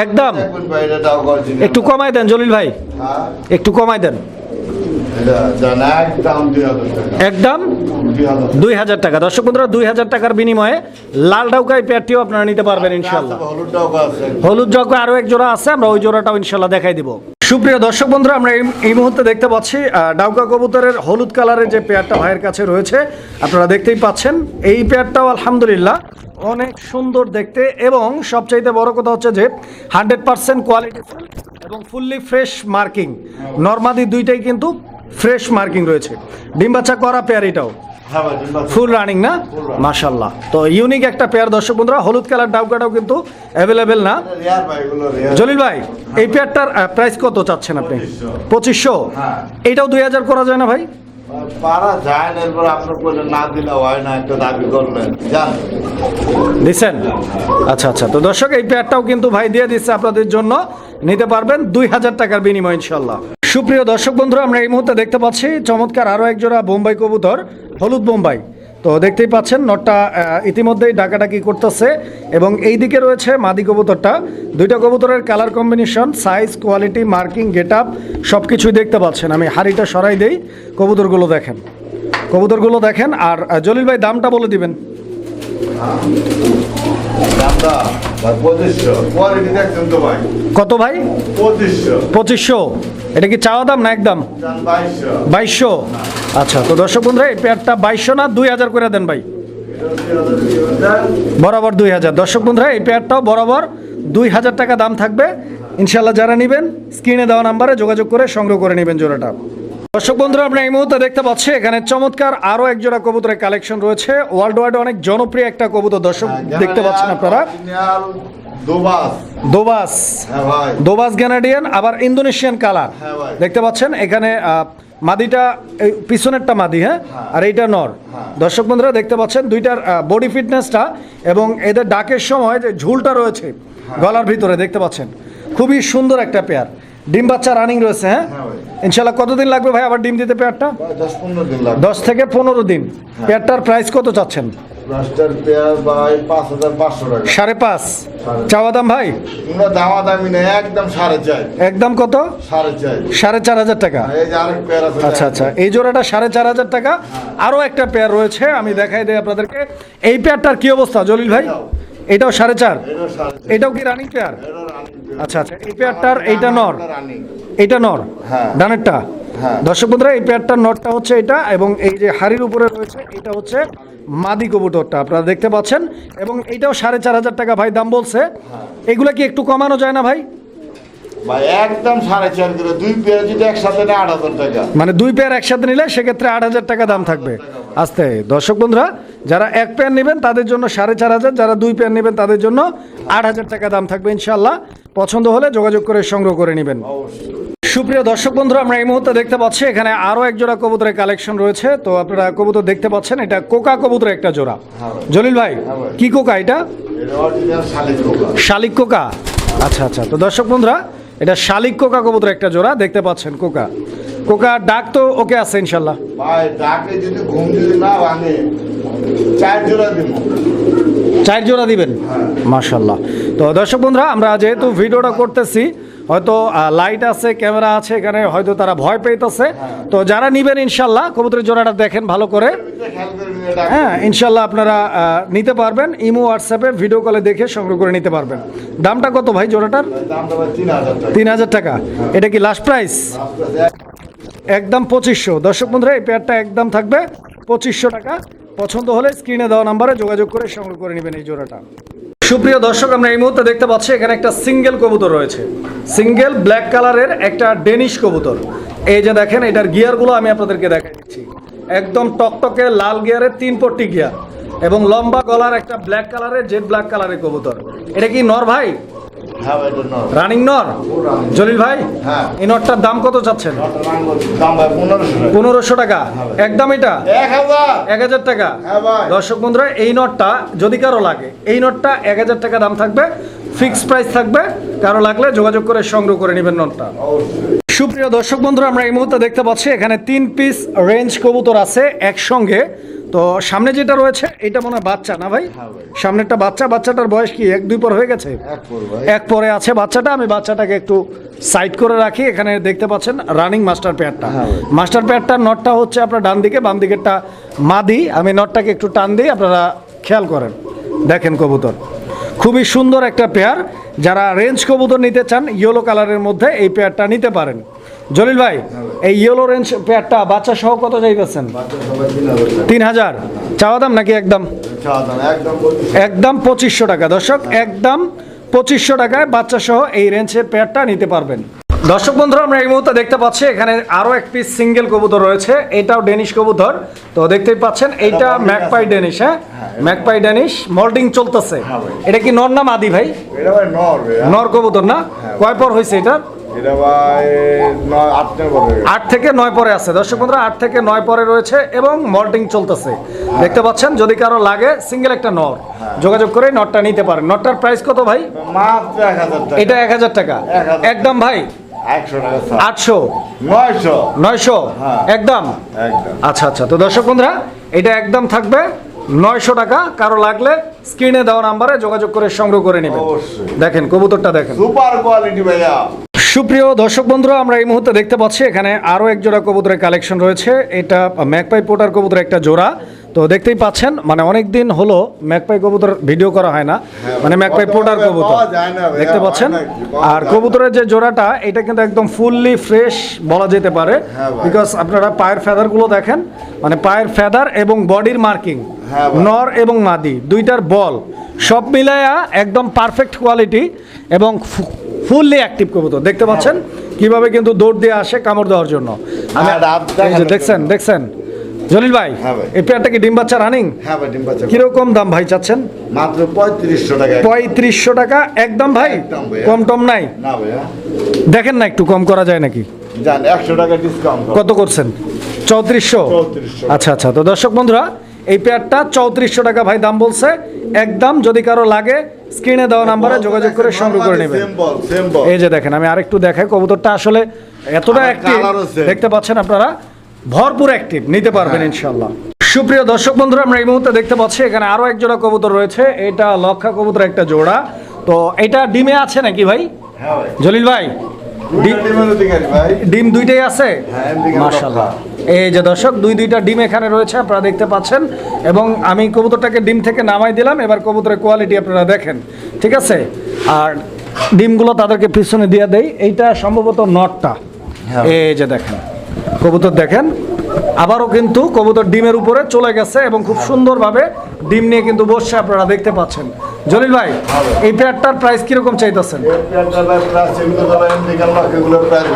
একদম। দেখুন ভাই, এটা ডাউকা অরিজিনাল। একটু কমাই দেন জলিল ভাই, হ্যাঁ, একটু কমাই দেন। এটা জানা একদম 2000 টাকা। একদম 2000। 2000 টাকা। দর্শক বন্ধুরা 2000 টাকার বিনিময়ে লাল ডাউকাই পেয়ারটিও আপনারা নিতে পারবেন ইনশাল্লাহ। হলুদ ডাউকা আছে। হলুদ জগা আরো এক জোড়া আছে, আমরা ওই জোড়াটাও ইনশাল্লাহ দেখাই দিব। সুপ্রিয় দর্শক বন্ধুরা আমরা এই মুহূর্তে দেখতে পাচ্ছি ডাউকা কবুতরের হলুদ কালারের যে পেয়ারটা ভাইয়ের কাছে রয়েছে, আপনারা দেখতেই পাচ্ছেন। এই পেয়ারটাও আলহামদুলিল্লাহ অনেক সুন্দর দেখতে, এবং সবচাইতে বড় কথা হচ্ছে যে 100% কোয়ালিটি ফুল এবং ফুললি ফ্রেশ মার্কিং। নর্মাদি দুইটাই কিন্তু ফ্রেশ মার্কিং রয়েছে। ডিম বাচ্চা করা পেয়ার এটাও। হ্যাঁ ভাই, ডিম বাচ্চা। ফুল রানিং না? running। মাশাআল্লাহ। তো ইউনিক একটা পেয়ার দর্শক বন্ধুরা, হলুদ কালার ডাউকাটাও কিন্তু অ্যাভেলেবেল না। এটা রেয়ার ভাই, এগুলো রেয়ার। জলিল ভাই, এই পেয়ারটার প্রাইস কত চাচ্ছেন আপনি? 2500। হ্যাঁ। এইটাও 2000 করা যায় না ভাই? পারা যায় না, এরপর আপনি বললেন না দিলে হয় না, একটা দাবি করলেন জান। দিচ্ছেন? আচ্ছা আচ্ছা। তো দর্শক এই পেয়ারটাও কিন্তু ভাই দিয়ে দিচ্ছে আপনাদের জন্য, নিতে পারবেন 2000 টাকার বিনিময় ইনশাল্লাহ। সুপ্রিয় দর্শক বন্ধুরা, আমরা এই মুহূর্তে দেখতে পাচ্ছি চমৎকার আরও এক জোড়া বোম্বাই কবুতর, হলুদ বোম্বাই। তো দেখতেই পাচ্ছেন নটটা ইতিমধ্যেই ডাকাডাকি করতেছে এবং এই দিকে রয়েছে মাদি কবুতরটা। দুইটা কবুতরের colour combination, size, quality, marking, get up সব কিছুই দেখতে পাচ্ছেন। আমি হাড়িটা সরাই দেই, কবুতরগুলো দেখেন, কবুতরগুলো দেখেন। আর জলিল ভাই দামটা বলে দিবেন। দামটা ভাই 2500। কোয়ালিটি দেখছেন তো ভাই? কত ভাই? 2500। 2500। এটা কি চাওয়া দাম না একদম? জান 2200। 2200। আচ্ছা, তো দর্শক বন্ধুরা এই পেয়ারটা 2200 না 2000 করে দেন ভাই, বরাবর 2000। দর্শক বন্ধুরা এই পেয়ারটাও বরাবর 2000 টাকা দাম থাকবে ইনশাল্লাহ। যারা নেবেন স্ক্রিনে দেওয়া নাম্বারে যোগাযোগ করে সংগ্রহ করে নেবেন জোড়াটা। দর্শক বন্ধুরা, আমরা এই মুহূর্তে দেখতে পাচ্ছি এখানে চমৎকার আরও এক জোড়া কবুতরের কালেকশন রয়েছে। ওয়ার্ল্ড ওয়াইড অনেক জনপ্রিয় একটা কবুতর দর্শক দেখতে পাচ্ছেন আপনারা, দোবাস। দোবাস। হ্যাঁ ভাই। দোবাস গ্যানাডিয়ান, আবার ইন্দোনেশিয়ান কালার। হ্যাঁ ভাই। দেখতে পাচ্ছেন এখানে মাদিটা, এই পিছনেরটা মাদি, হ্যাঁ, আর এইটা নর। দর্শক বন্ধুরা দেখতে পাচ্ছেন দুইটার বডি ফিটনেসটা এবং এদের ডাকের সময় যে ঝুলটা রয়েছে গলার ভিতরে দেখতে পাচ্ছেন, খুবই সুন্দর একটা পেয়ার। ডিম বাচ্চা রানিং রয়েছে, হ্যাঁ হ্যাঁ ভাই। ইনশাল্লাহ। কতদিন লাগবে ভাই আবার ডিম দিতে পেয়ারটা? 10-15 দিন লাগবে। 10 থেকে 15 দিন। পেয়ারটার প্রাইস কত চাচ্ছেন? রাস্টার পেয়ার ভাই 5500 টাকা। 5.5 চাওয়া দাম ভাই? তোমরা দামাদামি নেই, একদম 4.5। একদম কত? 4.5। 4500 টাকা। এই যে আরেক পেয়ার আছে। আচ্ছা আচ্ছা, এই জোড়াটা 4500 টাকা। আরও একটা পেয়ার রয়েছে, আমি দেখাই দিই আপনাদেরকে। এই পেয়ারটার কি অবস্থা জলিল ভাই? এটাও 4.5। এটাও 4.5। এটাও কি রানিং পেয়ার? এটাও রানিং পেয়ার। আচ্ছা আচ্ছা, এই পেয়ারটার এইটা নর, রানিং। এইটা নর, হ্যাঁ। ডানেরটা। হ্যাঁ। দর্শক বন্ধুরা এই পেয়ারটার নটটা হচ্ছে এটা, এবং এই যে হাড়ির উপরে রয়েছে এটা হচ্ছে মাদি কবুতরটা আপনারা দেখতে পাচ্ছেন, এবং এইটাও 4500 টাকা ভাই দাম বলছে। এগুলা কি একটু কমানো যায় না ভাই? ভাই একদম 4.5 করে, দুই পেয়ার যদি একসাথে নেয় 8000 টাকা। মানে দুই পেয়ার একসাথে নিলে সেক্ষেত্রে 8000 টাকা দাম থাকবে। আস্তে দর্শক বন্ধুরা, যারা এক পেয়ার নেবেন তাদের জন্য 4500, যারা দুই পেয়ার নেবেন তাদের জন্য 8000 টাকা দাম থাকবে ইনশাল্লাহ। পছন্দ হলে যোগাযোগ করে সংগ্রহ করে নেবেন। সুপ্রিয় দর্শক বন্ধুরা, আমরা এই মুহূর্তে দেখতে পাচ্ছি এখানে আরও এক জোড়া কবুতরের কালেকশন রয়েছে। তো আপনারা কবুতর দেখতে পাচ্ছেন, এটা কোকা কবুতরের একটা জোড়া। জলিল ভাই, কি কোকা এটা? এটা অরিজিনাল শালিক কোকা। শালিক কোকা। আচ্ছা আচ্ছা, তো দর্শক বন্ধুরা এটা শালিক কোকা কবুতরের একটা জোড়া দেখতে পাচ্ছেন। কোকা, কোকা ডাক তো ওকে আছে ইনশাল্লাহ? ভাই ডাকে যদি ঘুম যদি না ভাঙে 4 জোড়া দিব। 4 জোড়া দিবেন? মাশাল্লাহ। তো দর্শক বন্ধুরা, আমরা যেহেতু ভিডিওটা করতেছি, হয়তো লাইট আছে, ক্যামেরা আছে, এখানে হয়তো তারা ভয় পেতেছে। তো যারা নিবেন ইনশাল্লাহ কবুতরের জোড়াটা দেখেন ভালো করে, খেয়াল করে নিয়ে ডাক। হ্যাঁ ইনশাল্লাহ আপনারা নিতে পারবেন। ইমো হোয়াটসঅ্যাপে ভিডিও কলে দেখে সংগ্রহ করে নিতে পারবেন। দামটা কত ভাই জোড়াটার? দামটা ভাই 3000 টাকা। 3000 টাকা। এটা কি লাস্ট প্রাইস? একদম 2500। দর্শক বন্ধুরা এই পেয়ারটা একদম থাকবে 2500 টাকা। পছন্দ হলে স্ক্রিনে দেওয়া নাম্বারে যোগাযোগ করে সংগ্রহ করে নেবেন এই জোড়াটা। সুপ্রিয় দর্শক, আমরা এই মুহূর্তে দেখতে পাচ্ছি এখানে একটা সিঙ্গেল কবুতর রয়েছে, সিঙ্গেল ব্ল্যাক কালারের একটা ডেনিশ কবুতর। এই যে দেখেন, এটার গিয়ারগুলো আমি আপনাদেরকে দেখাই দিচ্ছি। একদম টকটকে লাল গিয়ারের 3 পট্টি গিয়ার, এবং লম্বা গলার একটা ব্ল্যাক কালারের, জেড ব্ল্যাক কালারের কবুতর। এটা কি নর ভাই? হ্যাঁ ভাই, এটা নর। রানিং নর? জলিল ভাই, হ্যাঁ। এই নটটার দাম কত চাচ্ছেন? দাম ভাই 1500 টাকা। 1500 টাকা একদম। এটা 1000। 1000 টাকা। হ্যাঁ ভাই। দর্শক বন্ধুরা, এই নটটা যদি কারো লাগে, এই নটটা 1000 টাকা দাম থাকবে, ফিক্সড প্রাইস থাকবে। কারো লাগলে যোগাযোগ করে সংগ্রহ করে নেবেন নটটা। সুপ্রিয় দর্শক বন্ধুরা, আমরা এই মুহূর্তে দেখতে পাচ্ছি এখানে 3 পিস রেঞ্জ কবুতর আছে একসঙ্গে। তো সামনে যেটা রয়েছে এটা মনে হয় বাচ্চা না ভাই? সামনেরটা বাচ্চা। বাচ্চাটার বয়স কি 1-2 পর হয়ে গেছে? এক পরে আছে বাচ্চাটা। আমি বাচ্চাটাকে একটু সাইড করে রাখি। এখানে দেখতে পাচ্ছেন রানিং মাস্টার পেয়ারটা। মাস্টার পেয়ারটার নটটা হচ্ছে আপনার ডান দিকে, বাম দিকেরটা মাদি। আমি নটটাকে একটু টান দিই, আপনারা খেয়াল করেন। দেখেন কবুতর খুবই সুন্দর একটা পেয়ার। যারা রেঞ্জ কবুতর নিতে চান ইয়েলো কালারের মধ্যে এই পেয়ারটা নিতে পারেন। জলিল ভাই, এই ইয়েলো রেঞ্জ পেয়ারটা বাচ্চা সহ কত চাইতেছেন? 3000 চাওয়া দাম নাকি একদম? একদম 2500 টাকা। দর্শক একদম 2500 টাকায় বাচ্চা সহ এই রেঞ্জের পেয়ারটা নিতে পারবেন। দর্শক বন্ধুরা আমরা এই মুহূর্তে দেখতে পাচ্ছি এখানে আরো এক পিস সিঙ্গেল কবুতর রয়েছে, এটাও ডেনিশ কবুতর। তো দেখতেই পাচ্ছেন এইটা ম্যাকপাই ডেনিশ, হ্যাঁ ম্যাকপাই ডেনিশ মোল্ডিং চলতেছে। এটা কি নর না মাদি ভাই? এটা ভাই নর ভাইয়া। নর কবুতর না? কয় পর হয়েছে এটা? এটা ভাই 8 পরে। 8 থেকে 9 পরে আছে দর্শক বন্ধুরা, 8 থেকে 9 পরে রয়েছে এবং মোল্ডিং চলতেছে। দেখতে পাচ্ছেন, যদি কারো লাগে সিঙ্গেল একটা নর যোগাযোগ করে নটটা নিতে পারেন। নটটার প্রাইস কত ভাই? মাত্র 1000 টাকা। এটা 1000 টাকা 1000 একদম ভাই। 100 টাকা স্যার। 800 900 900 হ্যাঁ। একদম। একদম। আচ্ছা আচ্ছা, তো দর্শক বন্ধুরা এটা একদম থাকবে 900 টাকা। কারো লাগলে স্ক্রিনে দেওয়া নাম্বারে যোগাযোগ করে সংগ্রহ করে নেবেন। অবশ্যই। দেখেন কবুতরটা দেখেন, সুপার কোয়ালিটি ভাইয়া। সুপ্রিয় দর্শক বন্ধুরা আমরা এই মুহূর্তে দেখতে পাচ্ছি এখানে আরো এক জোড়া কবুতরের কালেকশন রয়েছে। এটা ম্যাকপাই পোটার কবুতরের একটা জোড়া। তো দেখতেই পাচ্ছেন মানে অনেক দিন হলো ম্যাকপাই কবুতর ভিডিও করা হয় না, মানে ম্যাকপাই পোটার কবুতর দেখতে পাচ্ছেন। আর কবুতরের যে জোড়াটা এটা কিন্তু একদম ফুললি ফ্রেশ বলা যেতে পারে, বিকজ আপনারা পায়ের ফেদার গুলো দেখেন, মানে পায়ের ফেদার এবং বডির মার্কিং, নর এবং মাদি দুইটার বল সব মিলায়া একদম পারফেক্ট কোয়ালিটি এবং ফুললি অ্যাক্টিভ কবুতর। দেখতে পাচ্ছেন কিভাবে কিন্তু দৌড় দিয়ে আসে কামড় দেওয়ার জন্য। এই যে দেখছেন জলিল ভাই, এই পেয়ারটা কি ডিম বাচ্চা রানিং? হ্যাঁ ভাই ডিম বাচ্চা। কিরকম দাম ভাই চাচ্ছেন? মাত্র 3500 টাকা। 3500 টাকা একদম ভাই, একদম ভাইয়া। কম টম নাই? না ভাইয়া। দেখেন না একটু কম করা যায় নাকি? জান 100 টাকা ডিসকাউন্ট। কত করছেন? 3400। 3400। আচ্ছা আচ্ছা, তো দর্শক বন্ধুরা এই পেয়ারটা 3400 টাকা ভাই দাম বলছে একদম। যদি কারো লাগে স্ক্রিনে দেওয়া নাম্বারে যোগাযোগ করে সংগ্রহ করে নেবেন। সেম বল। এই যে দেখেন, আমি আরেকটু দেখাই, কবুতরটা আসলে এতটা অ্যাক্টিভ দেখতে পাচ্ছেন আপনারা, ভরপুর অ্যাক্টিভ, নিতে পারবেন ইনশাআল্লাহ। সুপ্রিয় দর্শক বন্ধুরা আমরা এই মুহূর্তে দেখতে পাচ্ছি এখানে আরো এক জোড়া কবুতর রয়েছে। এটা লক্ষা কবুতর একটা জোড়া। তো এটা ডিমে আছে নাকি ভাই? হ্যাঁ ভাই। জলিল ভাই ডিম দুইটাই আছে? মাশাআল্লাহ। এই যে দর্শক দুইটা ডিম এখানে রয়েছে আপনারা দেখতে পাচ্ছেন, এবং আমি কবুতরটাকে ডিম থেকে নামাই দিলাম। এবার কবুতরের কোয়ালিটি আপনারা দেখেন, ঠিক আছে? আর ডিমগুলো তাদেরকে পিছনে দিয়ে দেই। এইটা সম্ভবত নটটা। এই যে দেখেন কবুতর দেখেন, আবারও কিন্তু কবুতর ডিমের উপরে চলে গেছে এবং খুব সুন্দরভাবে ডিম নিয়ে কিন্তু বসছে, আপনারা দেখতে পাচ্ছেন। জলিল ভাই এই পেয়ারটার প্রাইস কিরকম চাইতেছেন?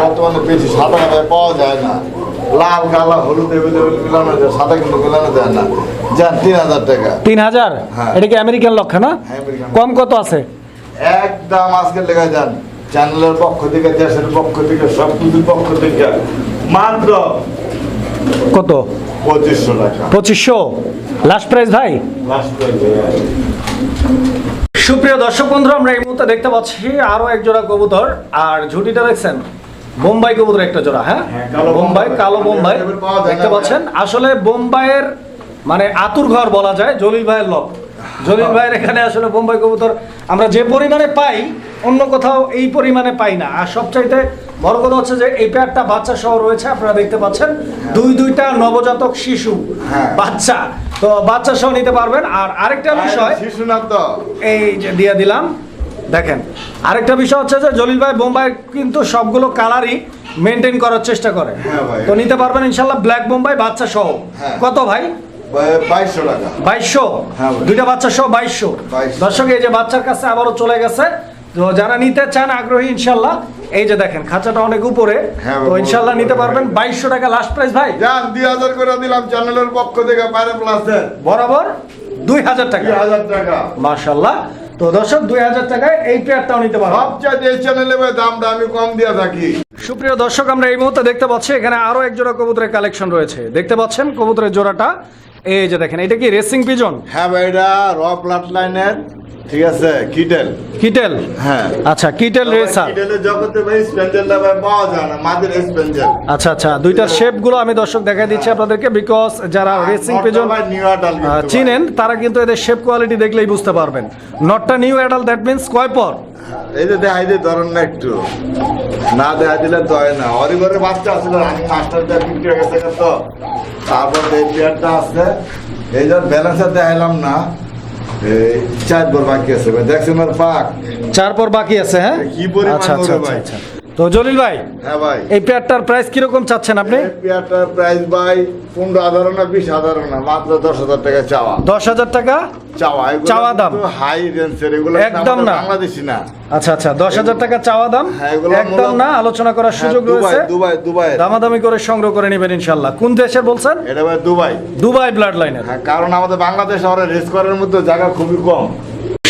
বর্তমানে বেশি সাদা পাওয়া যায় না, লাল কালা হলুদ মিলানো যায়, সাদা কিন্তু মিলানো যায় না। যান 3000 টাকা। 3000? এটা কি আমেরিকান লক্ষা না? কম কত আছে? একদম আজকে লেখা যান চ্যানেলের পক্ষ থেকে, দেশের পক্ষ থেকে, সব কিছুর পক্ষ থেকে মাত্র কত? 2500 টাকা। 2500 লাস্ট প্রাইস ভাই। সুপ্রিয় দর্শক বন্ধুরা আমরা এই মুহূর্তে দেখতে পাচ্ছি আরো এক জোড়া কবুতর। আর ঝুটিটা দেখছেন বোম্বাই কবুতর একটা জোড়া। হ্যাঁ বোম্বাই, কালো বোম্বাই দেখতে পাচ্ছেন। আসলে বোম্বাইয়ের মানে আতুর ঘর বলা যায় জলিল ভাইয়ের লক। জলিল ভাইয়ের এখানে আসলে বোম্বাই কবুতর আমরা যে পরিমাণে পাই অন্য কোথাও এই পরিমাণে পাই না। আর সবচাইতে বড় কথা হচ্ছে যে এই পেয়ারটা বাচ্চা সহ রয়েছে, আপনারা দেখতে পাচ্ছেন দুইটা নবজাতক শিশু বাচ্চা, তো বাচ্চা সহ নিতে পারবেন। আর আরেকটা বিষয় শিশু না তো, এই যে দিয়ে দিলাম দেখেন, আরেকটা বিষয় হচ্ছে যে জলিল ভাই বোম্বাই কিন্তু সবগুলো কালারই মেনটেন করার চেষ্টা করে, তো নিতে পারবেন ইনশাল্লাহ ব্ল্যাক বোম্বাই বাচ্চা সহ। কত ভাই? 2200 টাকা। 2200 দুইটা বাচ্চা সহ 2200। দর্শক এই যে বাচ্চার কাছে আবারও চলে গেছে, তো যারা নিতে চান আগ্রহী ইনশাল্লাহ, এই যে দেখেন খাঁচাটা অনেক উপরে, তো ইনশাল্লাহ নিতে পারবেন। 2200 টাকা লাস্ট প্রাইস ভাই। জান 2000 করে দিলাম চ্যানেলের পক্ষ থেকে, বাইরে প্লাসে বরাবর 2000 টাকা। 2000 টাকা মাশাআল্লাহ। তো দর্শক 2000 টাকায় এই পেয়ারটাও নিতে পারবেন। সবচেয়ে এই চ্যানেলে দামটা আমি কম দিয়ে থাকি। সুপ্রিয় দর্শক আমরা এই মুহূর্তে দেখতে পাচ্ছি এখানে আরো এক জোড়া কবুতরের কালেকশন রয়েছে। দেখতে পাচ্ছেন কবুতরের জোড়াটা, এই যে দেখেন এটা কি রেসিং পিজন? হ্যাঁ ভাই এটা র ব্লাড লাইনের, ঠিক আছে, কিটেল। কিটেল? হ্যাঁ আচ্ছা কিটেল রেসার। কিটেলের জগতে ভাই স্পেঞ্জেলটা ভাই পাওয়া যায় না, মাদের স্পেঞ্জেল। আচ্ছা আচ্ছা, দুইটার শেপ গুলো আমি দর্শক দেখাই দিচ্ছি আপনাদেরকে, বিকজ যারা রেসিং পিজন চিনেন তারা কিন্তু এদের শেপ কোয়ালিটি দেখলেই বুঝতে পারবেন। নটটা নিউ অ্যাডাল্ট, দ্যাট মিন্স কয় পর? এই যে দেখাই দিয়ে ধরেন না একটু, না দেখা দিলে তো হয় না। অরিবরের বাচ্চা আসছিল রানিং মাস্টারটা বিক্রি হয়ে গেছে তো, তারপর এই পেয়ারটা আছে, এই যে ব্যালেন্সটা দেখাইলাম না, এই 4 পর বাকি আছে ভাই, দেখছেন ওর পাক 4 পর বাকি আছে। হ্যাঁ কি পরিমাণ আচ্ছা আচ্ছা হবে ভাই। আচ্ছা, তো জলিল ভাই, হ্যাঁ ভাই, এই পেয়ারটার প্রাইস কিরকম চাচ্ছেন আপনি? এই পেয়ারটার প্রাইস ভাই 15,000 না 20,000 না, মাত্র 10,000 টাকা চাওয়া। 10,000 টাকা চাওয়া দাম। হাই রেঞ্জের, এগুলো একদম না বাংলাদেশি না। আচ্ছা আচ্ছা, 10,000 টাকা চাওয়া দাম, হ্যাঁ, এগুলো একদম না, আলোচনা করার সুযোগ রয়েছে। দুবাই দামাদামি করে সংগ্রহ করে নেবেন ইনশাআল্লাহ। কোন দেশের বলছেন? এটা ভাই দুবাই ব্লাড লাইনের। হ্যাঁ, কারণ আমাদের বাংলাদেশ শহরে রেস করার মতো জায়গা খুবই কম।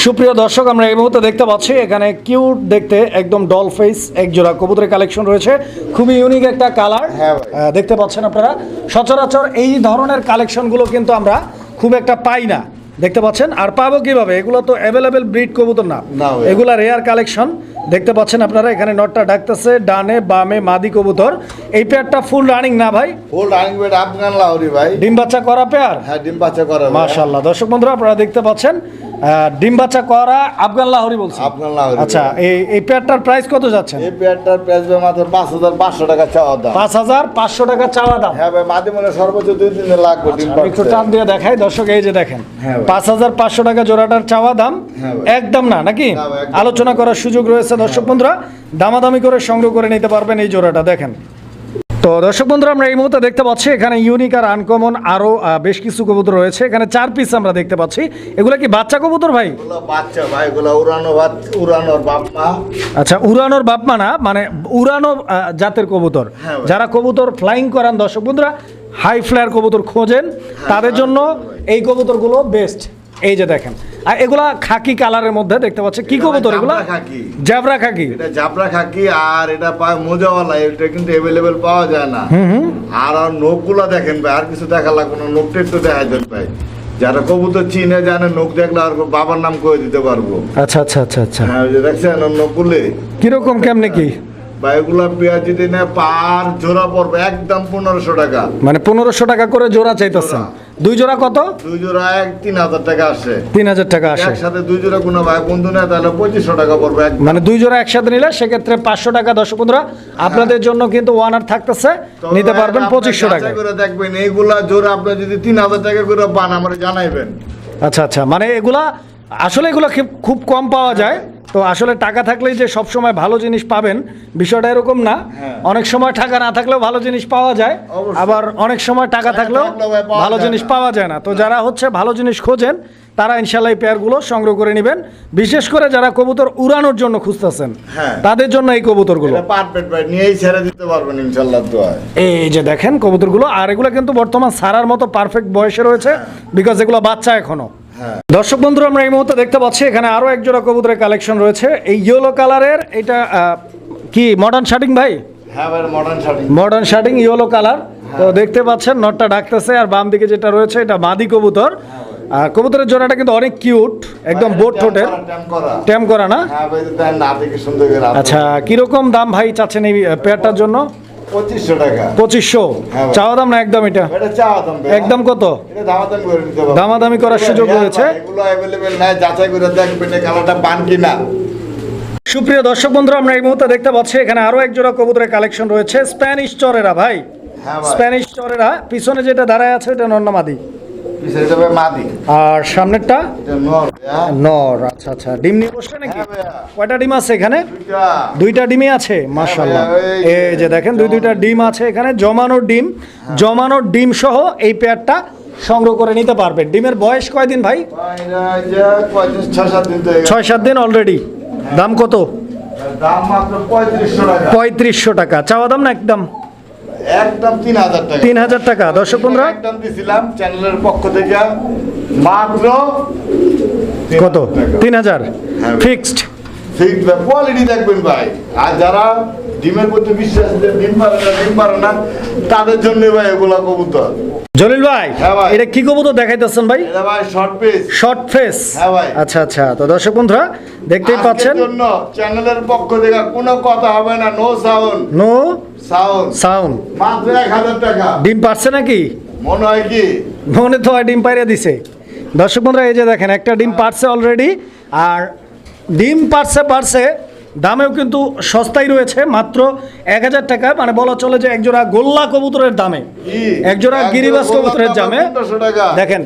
সুপ্রিয় দর্শক, আমরা এই মুহূর্তে দেখতে পাচ্ছি এখানে কিউট দেখতে একদম ডল ফেস এক জোড়া কবুতরের কালেকশন রয়েছে, খুবই ইউনিক একটা কালার। হ্যাঁ ভাই। দেখতে পাচ্ছেন আপনারা, সচরাচর এই ধরনের কালেকশনগুলো কিন্তু আমরা খুব একটা পাই না, দেখতে পাচ্ছেন। আর পাবো কিভাবে? এগুলো তো অ্যাভেলেবেল ব্রিড কবুতর না, না ভাই। এগুলা রেয়ার কালেকশন। দেখতে পাচ্ছেন আপনারা, এখানে নটটা ডাকতেছে, ডানে বামে মাদি কবুতর। এই পেয়ারটা ফুল রানিং না ভাই? Full running bed Afghan Lahori ভাই। ডিম বাচ্চা করা পেয়ার? হ্যাঁ, ডিম বাচ্চা করা ভাই। মাশাআল্লাহ। দর্শক বন্ধুরা, আপনারা দেখতে পাচ্ছেন ডিম বাচ্চা করা আফগান লাহোরি বলছি। আফগান লাহোরি। আচ্ছা, এই পেয়ারটার প্রাইস কত যাচ্ছেন? এই পেয়ারটার প্রাইস মাত্র 5,500 টাকা চাওয়া দাম। 5,500 টাকা চাওয়া দাম। হ্যাঁ ভাই, মাঝে মনে সর্বোচ্চ 2 দিনে লাগবে ডিম আমি একটু পাচ্ছে। টান দিয়ে দেখাই দর্শক, এই যে দেখেন, হ্যাঁ ভাই। 5,500 টাকা জোড়াটার চাওয়া দাম। হ্যাঁ ভাই। একদম না নাকি? না ভাই, একদম। আলোচনা করার সুযোগ রয়েছে দর্শক বন্ধুরা, দামাদামি করে সংগ্রহ করে নিতে পারবেন এই জোড়াটা। দেখেন তো দর্শক বন্ধুরা, আমরা এই মুহূর্তে দেখতে পাচ্ছি এখানে ইউনিক আর আনকমন আরো বেশ কিছু কবুতর রয়েছে। এখানে 4 পিস আমরা দেখতে পাচ্ছি। এগুলা কি বাচ্চা কবুতর ভাই? এগুলো বাচ্চা ভাই, এগুলো উড়ানোর বাপ মা। আচ্ছা, উড়ানোর বাপ মা না, মানে উড়ানো জাতের কবুতর। হ্যাঁ ভাই। যারা কবুতর ফ্লাইং করান দর্শক বন্ধুরা, হাই ফ্লায়ার কবুতর খোঁজেন, তাদের জন্য এই কবুতরগুলো বেস্ট। এই যে দেখেন, আর এগুলা খাকি কালারের মধ্যে দেখতে পাচ্ছি। কি কবুতর এগুলা? জাবরা খাকি। জাবরা খাকি। এটা জাবরা খাকি, আর এটা পায় মোজাওয়ালা। এটা কিন্তু অ্যাভেলেবেল পাওয়া যায় না। আর নখগুলা দেখেন ভাই, আর কিছু দেখা লাগবে না, নখটা একটু দেখা দেন ভাই। যারা কবুতর চিনে জানে, নখ দেখলে আর বাবার নাম করে দিতে পারবো। আচ্ছা আচ্ছা আচ্ছা আচ্ছা, হ্যাঁ, ওই যে দেখছেন নখগুলি কিরকম কেমনে কি? ভাই, এগুলা পেঁয়াজ যদি নেয় পার জোড়া পড়বে একদম 1,500 টাকা। মানে 1,500 টাকা করে জোড়া চাইতেছেন? জোড়া। 2 জোড়া কত? 2 জোড়া 3,000 টাকা আসে। 3,000 টাকা আসে। একসাথে 2 জোড়া কোনো ভাই বন্ধু নেয় তাহলে 2,500 টাকা পড়বে একদম। মানে 2 জোড়া একসাথে নিলে সেক্ষেত্রে 500 টাকা। দর্শক বন্ধুরা, আপনাদের জন্য কিন্তু ওয়ানার থাকতেছে, তবে নিতে ভাই, পারবেন আপনি 2500 টাকা। যাচাই করে দেখবেন, এইগুলা জোড়া আপনি যদি 3,000 টাকা করে পান আমার জানাইবেন। আচ্ছা আচ্ছা, মানে এগুলা আসলে এগুলা খুব কম পাওয়া যায়। তো আসলে টাকা থাকলেই যে সব সময় ভালো জিনিস পাবেন বিষয়টা এরকম না। হ্যাঁ। অনেক সময় টাকা না থাকলেও ভালো জিনিস পাওয়া যায়, অবশ্যই। আবার অনেক সময় টাকা থাকলেও ভাই পাওয়া ভালো যায় জিনিস না। পাওয়া যায় না। তো যারা হচ্ছে ভালো জিনিস খোঁজেন, তারা ইনশাল্লাহ এই পেয়ারগুলো সংগ্রহ করে নেবেন। বিশেষ করে যারা কবুতর উড়ানোর জন্য খুঁজতেছেন, হ্যাঁ। তাদের জন্য এই কবুতরগুলো। এটা পারফেক্ট ভাই, নিয়েই ছেড়ে দিতে পারবেন ইনশাআল্লাহ দোয়ায়। এই যে দেখেন কবুতরগুলো, আর এগুলো কিন্তু বর্তমান সারার মতো পারফেক্ট বয়সে রয়েছে, বিকজ এগুলো বাচ্চা এখনো। হ্যাঁ। দর্শক বন্ধুরা, আমরা এই মুহূর্তে দেখতে পাচ্ছি এখানে আরো এক জোড়া কবুতরের কালেকশন রয়েছে। এই ইয়েলো কালারের, এটা কি মডার্ন শার্টিং ভাই? হ্যাঁ ভাই, modern shirting. Modern shirting yellow colour. তো দেখতে পাচ্ছেন নটটা ডাকতেছে, আর বাম দিকে যেটা রয়েছে এটা মাদি কবুতর। আর কবুতরের জোড়াটা কিন্তু অনেক কিউট, একদম বোট ঠোঁটের, ট্যাম করা না? হ্যাঁ ভাই, দেন না দেখে সুন্দর করে। আচ্ছা, কিরকম দাম ভাই চাচ্ছেন এই পেয়ারটার জন্য? 2,500 টাকা। 2,500 হ্যাঁ ভাই। চাওয়া দাম না একদম? এটা এটা চাওয়া দাম ভাই। একদম কত? এটা দামাদামি করে নিতে পারবেন। দামাদামি করার সুযোগ হ্যাঁ রয়েছে। ভাই, এগুলো অ্যাভেলেবেল নাই, যাচাই করে দেখবেন এই কালারটা পান কিনা। সুপ্রিয় দর্শক বন্ধুরা, আমরা এই মুহূর্তে দেখতে পাচ্ছি এখানে আরো এক জোড়া কবুতরের কালেকশন রয়েছে। স্প্যানিশ চরেরা ভাই, হ্যাঁ ভাই। স্প্যানিশ চরেরা। পিছনে যেটা দাঁড়ায় আছে এটা নর না মাদি? এটা ভাই মাদি। আর সামনেরটা এটা নর। হ্যাঁ নর। আচ্ছা আচ্ছা, ডিম নিয়ে বসছে নাকি? হ্যাঁ ভাইয়া। কয়টা ডিম আছে এখানে? দুইটা। 2টা ডিমই আছে, মাশাআল্লাহ। ভাইয়া, এই যে দেখেন 2টা ডিম আছে এখানে, জমানোর ডিম। জমানোর ডিম সহ এই পেয়ারটা সংগ্রহ করে নিতে পারবেন। ডিমের বয়স কয়দিন ভাই? ভাই, এটা যে 6-7 দিন তো হয়ে গেছে। 6-7 দিন অলরেডি। দাম কত? দাম মাত্র 3,500 টাকা। 3,500 টাকা চাওয়া দাম না একদম? একদম 3,000 টাকা। 3,000 টাকা। দর্শক বন্ধুরা, একদম দিছিলাম চ্যানেলের পক্ষ থেকে মাত্র কত? 3,000 হ্যাঁ। ফিক্সড। ঠিক ভাই, কোয়ালিটি দেখবেন ভাই। আর যারা ডিমের প্রতি বিশ্বাস যে ডিম পারে না তাদের জন্য ভাই এগুলা কবুতর। জলিল ভাই, হ্যাঁ ভাই। এটা কি কবুতর দেখাইতেছেন ভাই? এটা ভাই শর্ট পিস। Short face. হ্যাঁ ভাই। আচ্ছা আচ্ছা, তো দর্শক বন্ধুরা দেখতেই পাচ্ছেন, আজকের জন্য চ্যানেলের পক্ষ থেকে কোনো কথা হবে না, no sound. No sound. Sound. মাত্র 1,000 টাকা। ডিম পারছে নাকি? মনে হয় কি? মনে তো হয় ডিম পাইরে দিছে। দর্শক বন্ধুরা, এই যে দেখেন একটা ডিম পারছে অলরেডি। আর ডিম পারছে দামেও কিন্তু সস্তাই রয়েছে, মাত্র 1,000 টাকা। মানে বলা চলে যে একজোড়া গোল্লা কবুতরের দামে, কি? একজোড়া গিরিবাস কবুতরের দামে। 3,500 টাকা। দেখেন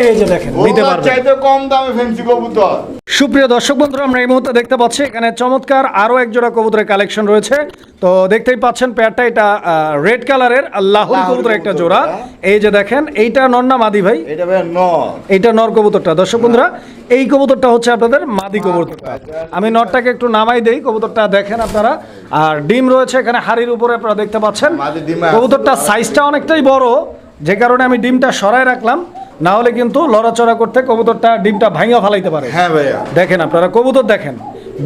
এই যে দেখেন নিতে ওগুলোর পারবেন। চাইতে কম দামে ফেন্সি কবুতর। সুপ্রিয় দর্শক বন্ধুরা, আমরা এই মুহূর্তে দেখতে পাচ্ছি এখানে চমৎকার আরো এক জোড়া কবুতরের কালেকশন রয়েছে। তো দেখতেই পাচ্ছেন পেয়ারটা, এটা রেড কালারের লাহোরি কবুতরের একটা জোড়া। এই যে দেখেন, এইটা নর না মাদি ভাই? এটা ভাই নর। এইটা নর কবুতরটা। দর্শক বন্ধুরা, এই কবুতরটা হচ্ছে আপনাদের মাদি কবুতরটা। আমি নরটাকে একটু নামাই দেই, কবুতরটা দেখেন আপনারা। আর ডিম রয়েছে এখানে হাড়ির উপরে, আপনারা দেখতে পাচ্ছেন। মাদি ডিম আছে। কবুতরটা সাইজটা অনেকটাই বড়, যে কারণে আমি ডিমটা সরায় রাখলাম, না হলে কিন্তু লড়াচড়া করতে কবুতরটা ডিমটা ভাঙা ফেলাইতে পারে। হ্যাঁ ভাইয়া। দেখেন আপনারা কবুতর দেখেন,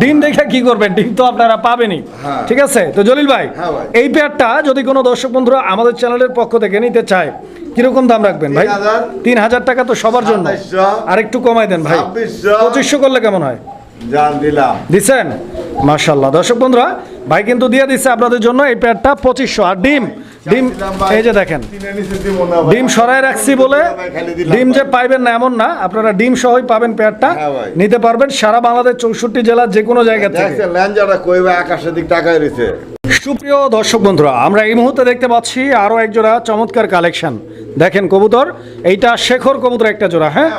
ডিম দেখে কি করবেন, ডিম তো আপনারা পাবেনই। হ্যাঁ। ঠিক আছে, তো জলিল ভাই, হ্যাঁ ভাই। এই পেয়ারটা যদি কোনো দর্শক বন্ধুরা আমাদের চ্যানেলের পক্ষ থেকে নিতে চায়, কিরকম দাম রাখবেন ভাই? 3000 3000 টাকা তো সবার জন্য। 2700 আর একটু কমাই দেন ভাই, 2600 2500 করলে কেমন হয়? জান দিলাম। দিছেন? মাশাআল্লাহ। দর্শক বন্ধুরা, ভাই কিন্তু দিয়ে দিচ্ছে আপনাদের জন্য এই পেয়ারটা 2500। আর ডিম এই যে দেখেন, তিনের নিচে দিব না ভাই। ডিম সরাই রাখছি বলে খালি দিলাম ডিম যে ভাই। পাইবেন না এমন না, আপনারা ডিম সহই পাবেন পেয়ারটা। হ্যাঁ ভাই। নিতে পারবেন সারা বাংলাদেশ 64 জেলার যে কোনো জায়গা থেকে। দেখছেন ল্যাঞ্জাটা কই ভাই আকাশের দিক তাকায় রয়েছে। সুপ্রিয় দর্শক বন্ধুরা, আমরা এই মুহূর্তে দেখতে পাচ্ছি আরো এক জোড়া চমৎকার কালেকশন। দেখেন কবুতর, এইটা শেখর কবুতর একটা জোড়া। হ্যাঁ,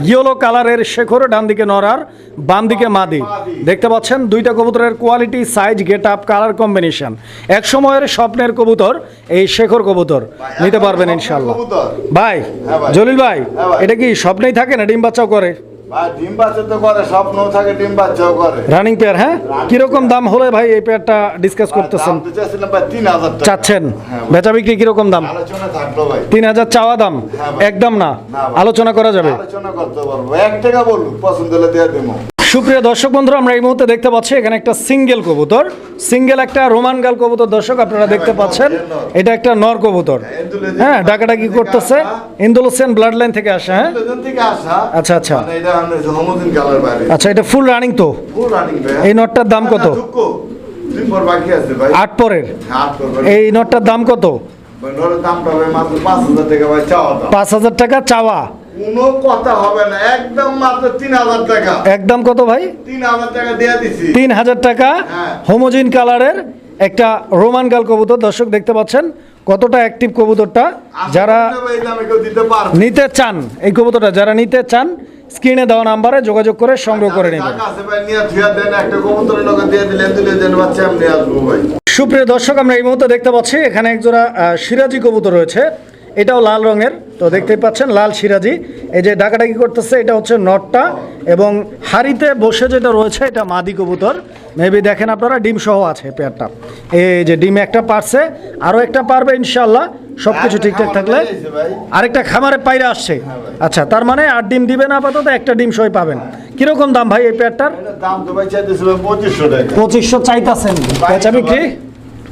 ইয়েলো কালারের শেখর, ডান দিকে নরার, বাম দিকে মাদি। দেখতে পাচ্ছেন দুইটা কবুতরের quality, size, get up, colour combination এক সময়ের স্বপ্নের কবুতর এই শেখর কবুতর। নিতে পারবেন ইনশাল্লাহ। কবুতর। ভাই হ্যাঁ ভাই। জলিল ভাই, হ্যাঁ ভাই। এটা কি স্বপ্নেই থাকে না ডিম বাচ্চাও করে? ভাই ডিম বাচ্চা তো করে, স্বপ্ন থাকে ডিম বাচ্চাও করে। Running pair. হ্যাঁ, কিরকম দাম হলে ভাই এই পেয়ারটা ডিসকাস করতেছেন? দাম তো চাইছিলাম ভাই 3000 টাকা। চাচ্ছেন? হ্যাঁ ভাই। বেচা বিক্রি কিরকম দাম? আলোচনা থাকলো ভাই। 3000 চাওয়া দাম, হ্যাঁ ভাই। একদম না, না ভাই। আলোচনা করা যাবে। আলোচনা করতে পারবো, 1 টাকা বলুন, পছন্দ হলে দিয়ে দেবো। সুপ্রিয় দর্শক বন্ধুরা, আমরা এই মুহূর্তে দেখতে পাচ্ছি এখানে একটা সিঙ্গেল কবুতর, সিঙ্গেল একটা রোমান গাল কবুতর। দর্শক আপনারা দেখতে পাচ্ছেন, এটা একটা নর কবুতর। হ্যাঁ, ডাকাডাকি করতেছে, ইন্দোলেশিয়ান ব্লাড লাইন থেকে আসে। হ্যাঁ, এখান থেকে আসা। আচ্ছা আচ্ছা মানে এটা হচ্ছে হোমোজিন কালার বাইরে। আচ্ছা, এটা ফুল রানিং তো? ফুল রানিং ভাই। এই নটটার দাম কত? দুই পর বাকি আছে ভাই। 8 পরের। হাত করবে। এই নটটার দাম কত? ভাই নরের দামটা ভাই মাত্র 5000 টাকা ভাই চাওয়া দাম। 5000 টাকা চাওয়া, কোনো কথা হবে না, একদম মাত্র 3000 টাকা। একদম কত ভাই? 3000 টাকা দিয়ে দিছি। 3000 টাকা হ্যাঁ। হোমোজিন কালারের একটা রোমান গাল কবুতর। দর্শক দেখতে পাচ্ছেন কতটা অ্যাক্টিভ কবুতরটা। যারা এই দামে কেউ দিতে পারবে। নিতে চান এই কবুতরটা, যারা নিতে চান স্ক্রিনে দেওয়া নাম্বারে যোগাযোগ করে সংগ্রহ করে নেবেন। টাকা আছে ভাই, নিয়ে ধুয়া দেন, একটা কবুতরের লগে দিয়ে দিলেন, দিলে দেন বাচ্চা আমি নিয়ে আসবো ভাই। সুপ্রিয় দর্শক, আমরা এই মুহূর্তে দেখতে পাচ্ছি এখানে একজোড়া সিরাজি কবুতর রয়েছে। এটাও লাল রঙের, তো দেখতেই পাচ্ছেন লাল সিরাজি। এই যে ডাকাডাকি করতেছে, এটা হচ্ছে নটটা, এবং হাড়িতে বসে যেটা রয়েছে এটা মাদি কবুতর। মেবি দেখেন আপনারা ডিম সহ আছে পেয়ারটা। এই যে ডিম একটা পারছে, আরও একটা পারবে ইনশাল্লাহ, সব কিছু ঠিকঠাক থাকলে। আরেকটা খামারে পায়রা আসছে। আচ্ছা, তার মানে আর ডিম দিবে না আপাতত, একটা ডিম সহ পাবেন। কিরকম দাম ভাই এই পেয়ারটার? এটার দাম তো ভাই চাইতেছিল 2500 টাকা। 2500 চাইতাছেন, বেচা বিক্রি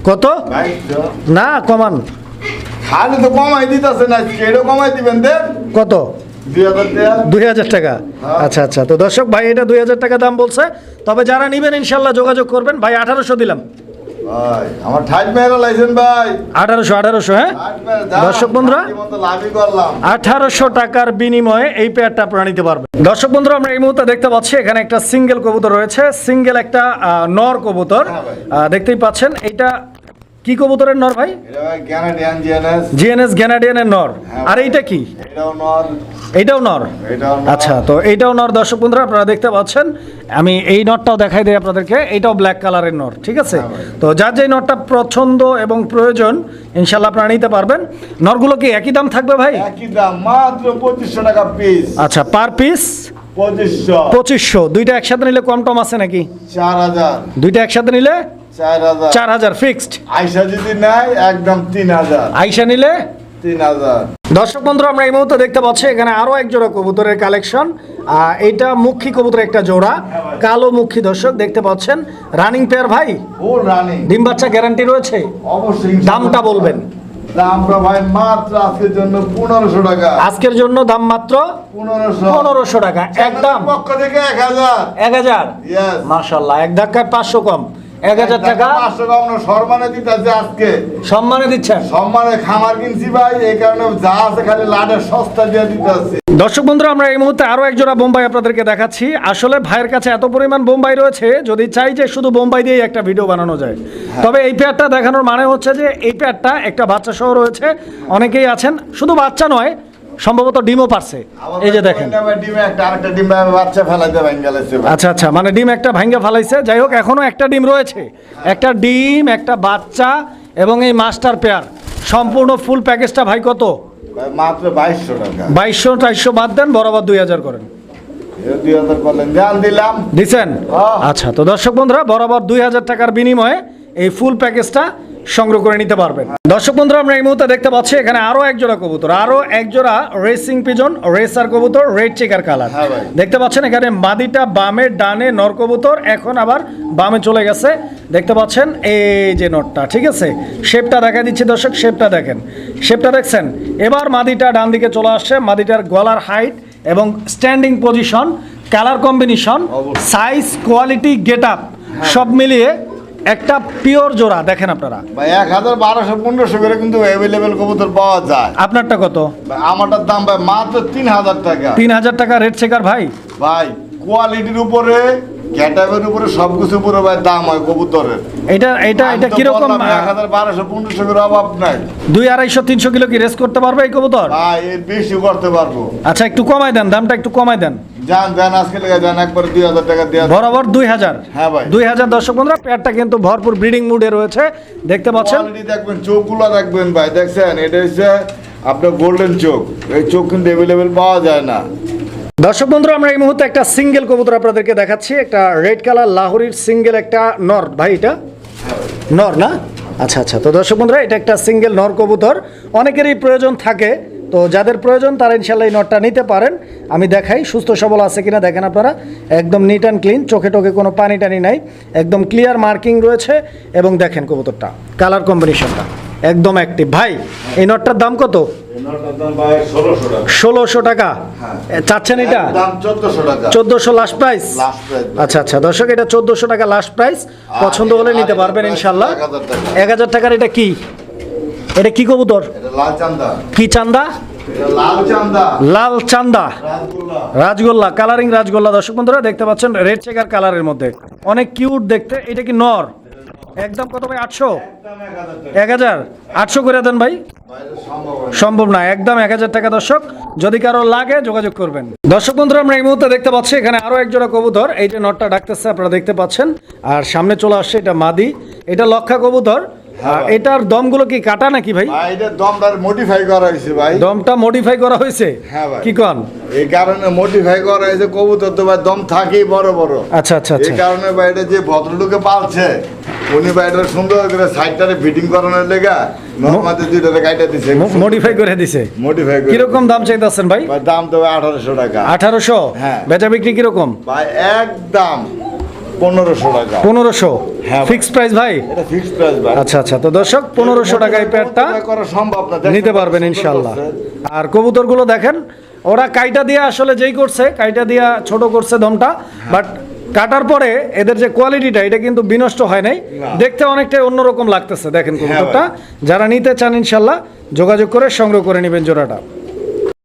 কত? ভাই তো না কমান, খালি তো কমাই দিতেছে না, এটা কমাই দিবেন দেন। কত? 2000 টাকা। 2000 টাকা। আচ্ছা আচ্ছা, তো দর্শক ভাই এটা 2000 টাকা দাম বলছে। তবে যারা নিবেন ইনশাল্লাহ যোগাযোগ করবেন। ভাই 1800 দিলাম। ভাই আমার ঠাইট মেরা লাইছেন ভাই। 1800 হ্যাঁ দর্শক বন্ধুরা, লাভই করলাম। 1800 টাকার বিনিময়ে এই পেয়ারটা আপনারা নিতে পারবেন। দর্শক বন্ধুরা, আমরা এই মুহূর্তে দেখতে পাচ্ছি এখানে একটা সিঙ্গেল কবুতর রয়েছে, সিঙ্গেল একটা নর কবুতর। হ্যাঁ ভাই। দেখতেই পাচ্ছেন এইটা কি কবুতরের নর ভাই? এটা ভাই ক্যানাডিয়ান জিএনএস। জিএনএস গ্যানাডিয়ানের নর। হ্যাঁ আর ভাই। এইটা কি? এটাও নর। এইটাও নর। এটাও নর। আচ্ছা, তো এইটাও নর। দর্শক বন্ধুরা আপনারা দেখতে পাচ্ছেন, আমি এই নটটাও দেখাই দিই আপনাদেরকে। এইটাও ব্ল্যাক কালারের নর। ঠিক আছে, তো যার যেই নটটা পছন্দ এবং প্রয়োজন ইনশাল্লাহ আপনারা নিতে পারবেন। নরগুলো কি একই দাম থাকবে ভাই? একই দাম, মাত্র 2500 টাকা পিস। আচ্ছা, পার পিস 2500। 2500। দুইটা একসাথে নিলে কম টম আছে নাকি? 4000। দুইটা একসাথে নিলে 4000। 4000 ফিক্সড। আইসা যদি নেয় একদম 3000। আইসা নিলে 3000। দর্শক বন্ধুরা, আমরা এই মুহূর্তে দেখতে পাচ্ছি এখানে আরো এক জোড়া কবুতরের কালেকশন। এইটা মুখী কবুতরের একটা জোড়া, কালো মুখী। দর্শক দেখতে পাচ্ছেন রানিং পেয়ার ভাই, ফুল রানিং। ডিম বাচ্চা গ্যারান্টি রয়েছে। অবশ্যই। দামটা বলবেন। দামটা ভাই মাত্র আজকের জন্য 1500 টাকা। আজকের জন্য দাম মাত্র 1500। 1500 টাকা একদম। পক্ষ থেকে 1000। 1000। ইয়েস। মাশাআল্লাহ, এক ধাক্কায় 500 কম। 1000 টাকা 500 টাকা আমরা সম্মানে দিতেছি আজকে। সম্মানে দিচ্ছেন। সম্মানে খামার কিনছি ভাই, এই কারণে যা আছে খালি লাডের সস্তা দিয়ে দিতেছি। দর্শক বন্ধুরা, আমরা এই মুহূর্তে আরো এক জোড়া বোম্বাই আপনাদেরকে দেখাচ্ছি। আসলে ভাইয়ের কাছে এত পরিমাণ বোম্বাই রয়েছে, যদি চাই যে শুধু বোম্বাই দিয়ে একটা ভিডিও বানানো যায়। তবে এই পেয়ারটা দেখানোর মানে হচ্ছে যে এই পেয়ারটা একটা বাচ্চা সহ রয়েছে। অনেকেই আছেন, শুধু বাচ্চা নয়, সম্ভবত ডিমও পারছে, এই যে দেখেন। ডিমে একটা আরেকটা ডিম বাচ্চা ফেলাইতে ভাঙ্গালেছে। আচ্ছা আচ্ছা, মানে ডিম একটা ভাঙ্গা ফালাইছে। যাই হোক, এখনো একটা ডিম রয়েছে, একটা ডিম, একটা বাচ্চা এবং এই মাস্টার পেয়ার। সম্পূর্ণ ফুল প্যাকেজটা ভাই কত? ভাই মাত্র 2200 টাকা। 2200 বাদ দেন, বরাবর 2000 করেন। 2000 করলেন, জান দিলাম, দিছেন? আচ্ছা, তো দর্শক বন্ধুরা, বরাবর 2000 টাকার বিনিময়ে এই ফুল প্যাকেজটা সংগ্রহ করে নিতে পারবেন। দর্শক বন্ধুরা, আমরা এই মুহূর্তে দেখতে পাচ্ছি এখানে আরো এক জোড়া কবুতর, আরো এক জোড়া রেসিং পিজন রেসার কবুতর, রেড চেকার কালার। হ্যাঁ ভাই। দেখতে পাচ্ছেন এখানে মাদিটা বামে, ডানে নর কবুতর, এখন আবার বামে চলে গেছে। দেখতে পাচ্ছেন এই যে নটটা, ঠিক আছে। শেপটা দেখা দিচ্ছি দর্শক, শেপটা দেখেন, শেপটা দেখছেন। এবার মাদিটা ডান দিকে চলে আসছে। মাদিটার গলার হাইট এবং standing position, colour combination, size, quality, get up সব মিলিয়ে একটা পিওর জোড়া। দেখেন আপনারা ভাই 1000, 1200, 1500 করে কিন্তু অ্যাভেলেবেল কবুতর পাওয়া যায়। আপনারটা কত? ভাই আমারটার দাম ভাই মাত্র 3000 টাকা। 3000 টাকা রেড চেকার ভাই। ভাই কোয়ালিটির উপরে, ক্যাটাগরির উপরে, সবকিছুর উপরে ভাই দাম হয় কবুতরের। এটা এটা এটা কিরকম? 1000, 1200, 1500 করে অভাব নাই। 200, 250, 300 কিলো কি রেস করতে পারবে এই কবুতর? ভাই এর বেশি করতে পারবো। আচ্ছা, একটু কমাই দেন, দামটা একটু কমাই দেন। জান আজকে লেগে যান একবার 2000 টাকা দেওয়া। বরাবর 2000। হ্যাঁ ভাই। 2000। দর্শক বন্ধুরা, পেয়ারটা কিন্তু ভরপুর ব্রিডিং মুডে রয়েছে, দেখতে পাচ্ছেন। কোয়ালিটি দেখবেন, চোখগুলো দেখবেন ভাই, দেখছেন এটা হচ্ছে আপনার গোল্ডেন চোখ। এই চোখ কিন্তু অ্যাভেলেবেল পাওয়া যায় না। দর্শক বন্ধুরা, আমরা এই মুহূর্তে একটা সিঙ্গেল কবুতর আপনাদেরকে দেখাচ্ছি, একটা রেড কালার লাহোরির সিঙ্গেল, একটা নর ভাই। এটা নর না? আচ্ছা আচ্ছা, তো দর্শক বন্ধুরা, এটা একটা সিঙ্গেল নর কবুতর। অনেকেরই প্রয়োজন থাকে, তো যাদের প্রয়োজন তারা ইনশাল্লাহ এই নটটা নিতে পারেন। আমি দেখাই সুস্থ সবল আছে কিনা, দেখেন আপনারা, একদম নিট অ্যান্ড ক্লিন, চোখে টোকে কোনো পানি টানি নাই, একদম ক্লিয়ার মার্কিং রয়েছে। এবং দেখেন কবুতরটা, কালার কম্বিনেশনটা একদম অ্যাক্টিভ। ভাই এই নটটার দাম কত? 1600 টাকা চাচ্ছেন? এটা দাম 1400 টাকা। 1400 লাস্ট প্রাইস? আচ্ছা আচ্ছা দর্শক, এটা 1400 টাকা লাস্ট প্রাইস। পছন্দ হলে নিতে পারবেন ইনশাল্লাহ। 1000 টাকার এটা কি? এটা কি কবুতর? এটা লাল চান্দা। কি চান্দা? এটা লাল চান্দা। লাল চান্দা, রাজগোল্লা। রাজগোল্লা, কালারিং রাজগোল্লা। দর্শক বন্ধুরা, দেখতে পাচ্ছেন রেড চেকার কালারের মধ্যে, অনেক কিউট দেখতে। এটা কি নর? একদম কত ভাই? 800? 1000? 800 করে দেন ভাই। সম্ভব না, একদম 1000 টাকা। দর্শক, যদি কারো লাগে যোগাযোগ করবেন। দর্শক বন্ধুরা, আমরা এই মুহূর্তে দেখতে পাচ্ছি এখানে আরো এক জোড়া কবুতর। এই যে নটটা ডাকতেছে, আপনারা দেখতে পাচ্ছেন, আর সামনে চলে আসছে এটা মাদি, এটা লক্ষা কবুতর। এটার দমগুলো কি কাটা নাকি ভাই? ভাই এটা দমটা মডিফাই করা হয়েছে ভাই। দমটা মডিফাই করা হয়েছে? হ্যাঁ ভাই। কি কোন? এই কারণে মডিফাই করা হয়েছে, কবুতর তো ভাই দম থাকেই বড় বড়। আচ্ছা আচ্ছা এই আচ্ছা। কারণে ভাই এটা যে ভদ্রলোকে পালছে, উনি ভাই এটা সুন্দর করে সাইডটারে ফিটিং করানোর লেগা নরমালি দুইটারে কাইটা দিছে, মডিফাই করে দিছে। মডিফাই করে। কিরকম দাম চাইতেছেন ভাই? ভাই দাম তো 1800 টাকা। 1800? হ্যাঁ। বেচা বিক্রি কিরকম? ভাই একদম 1500 টাকা। 1500? হ্যাঁ। ফিক্স প্রাইস ভাই? এটা ফিক্সড প্রাইস ভাই। আচ্ছা আচ্ছা, তো দর্শক 1500 টাকায় পেয়ারটা করা সম্ভব না, নিতে পারবেন ইনশাল্লাহ। আর কবুতরগুলো দেখেন, ওরা কাইটা দিয়ে আসলে যেই করছে, কাইটা দিয়া ছোট করছে দমটা, বাট কাটার পরে এদের যে কোয়ালিটিটা, এটা কিন্তু বিনষ্ট হয় নাই, দেখতে অনেকটাই অন্যরকম লাগতেছে। দেখেন কবুতরটা, যারা নিতে চান ইনশাল্লাহ যোগাযোগ করে সংগ্রহ করে নেবেন জোড়াটা।